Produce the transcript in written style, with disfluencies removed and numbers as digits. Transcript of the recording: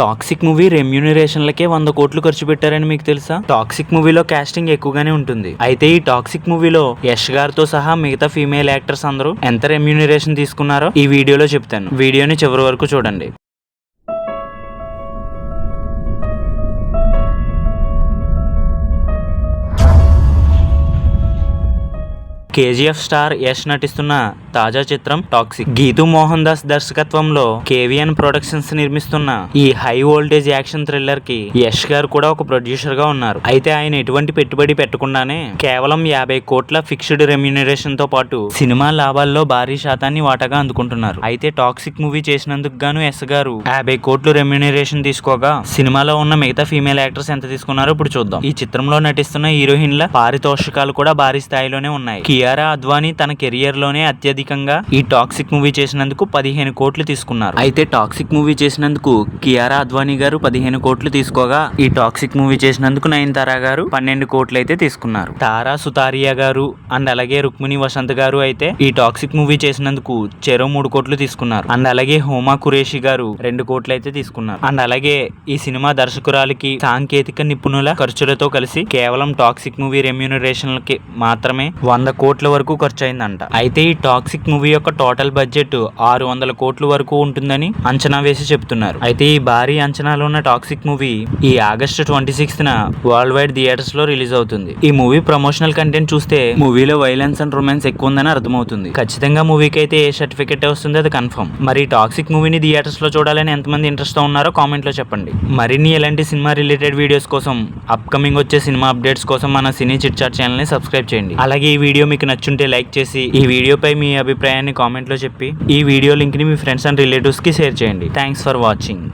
Toxic movie రెమ్యూనరేషన్లకే 100 కోట్లు ఖర్చు పెట్టారని మీకు తెలుసా? టాక్సిక్ మూవీలో కాస్టింగ్ ఎక్కువగానే ఉంటుంది. అయితే ఈ టాక్సిక్ మూవీలో యష్ గారితో సహా మిగతా ఫీమేల్ యాక్టర్స్ అందరూ ఎంత రెమ్యూనరేషన్ తీసుకున్నారో ఈ వీడియోలో చెప్తాను. వీడియోని చివరి వరకు చూడండి. కేజీఎఫ్ స్టార్ యష్ నటిస్తున్న తాజా చిత్రం టాక్సిక్. గీతూ మోహన్ దాస్ దర్శకత్వంలో కేవీఎన్ ప్రొడక్షన్స్ నిర్మిస్తున్న ఈ హై వోల్టేజ్ యాక్షన్ థ్రిల్లర్ కి యష్ గారు కూడా ఒక ప్రొడ్యూసర్ గా ఉన్నారు. అయితే ఆయన ఎటువంటి పెట్టుబడి పెట్టకుండానే కేవలం 50 కోట్ల ఫిక్స్డ్ రెమ్యూనరేషన్ తో పాటు సినిమా లాభాల్లో భారీ శాతాన్ని వాటాగా అందుకుంటున్నారు. అయితే టాక్సిక్ మూవీ చేసినందుకు గాను యష్ గారు 50 కోట్లు రెమ్యూనరేషన్ తీసుకోగా సినిమాలో ఉన్న మిగతా ఫీమేల్ యాక్టర్స్ ఎంత తీసుకున్నారో ఇప్పుడు చూద్దాం. ఈ చిత్రంలో నటిస్తున్న హీరోయిన్ల పారితోషికాలు కూడా భారీ స్థాయిలోనే ఉన్నాయి. కియారా అద్వానీ తన కెరియర్ లోనే అత్యధికంగా ఈ టాక్సిక్ మూవీ చేసినందుకు 15 కోట్లు తీసుకున్నారు. అయితే టాక్సిక్ మూవీ చేసినందుకు కియారా అద్వానీ గారు 15 కోట్లు తీసుకోగా ఈ టాక్సిక్ మూవీ చేసినందుకు నయనతార గారు 12 కోట్లు అయితే తీసుకున్నారు. తారా సుతారియా గారు అండ్ అలాగే రుక్మిణి వసంత్ గారు అయితే ఈ టాక్సిక్ మూవీ చేసినందుకు చెరో 3 కోట్లు తీసుకున్నారు. అండ్ అలాగే హోమా కురేషి గారు 2 కోట్లు అయితే తీసుకున్నారు. అండ్ అలాగే ఈ సినిమా దర్శకురాలికి సాంకేతిక నిపుణుల ఖర్చులతో కలిసి కేవలం టాక్సిక్ మూవీ రెమ్యూనరేషన్లకి మాత్రమే 100 కోట్ల వరకు ఖర్చు అయిందంట. అయితే ఈ టాక్సిక్ మూవీ యొక్క టోటల్ బడ్జెట్ 600 కోట్ల వరకు ఉంటుందని అంచనా వేసి చెప్తున్నారు. అయితే ఈ భారీ అంచనాలు ఉన్న టాక్సిక్ మూవీ ఈ ఆగస్టు 26న వరల్డ్ వైడ్ థియేటర్స్ లో రిలీజ్ అవుతుంది. ఈ మూవీ ప్రమోషనల్ కంటెంట్ చూస్తే మూవీలో వైలెన్స్ అండ్ రొమాన్స్ ఎక్కువ ఉందని అర్థమవుతుంది. ఖచ్చితంగా మూవీకి అయితే ఏ సర్టిఫికెట్ వస్తుంది అది కన్ఫర్మ్. మరి టాక్సిక్ మూవీని థియేటర్స్ లో చూడాలని ఎంతమంది ఇంట్రెస్ట్ తో ఉన్నారో కామెంట్ లో చెప్పండి. మరిన్ని ఎలాంటి సినిమా రిలేటెడ్ వీడియోస్ కోసం అప్కమింగ్ వచ్చే సినిమా అప్డేట్స్ కోసం మన సినీ చిట్ చాట్ ఛానల్ ని సబ్స్క్రైబ్ చేయండి. అలాగే ఈ వీడియో మీకు నచ్చుంటే లైక్ చేసి ఈ వీడియోపై మీ అభిప్రాయాన్ని కామెంట్లో చెప్పి ఈ వీడియో లింక్ ని మీ ఫ్రెండ్స్ అండ్ రిలేటివ్స్ కి షేర్ చేయండి. Thanks for watching.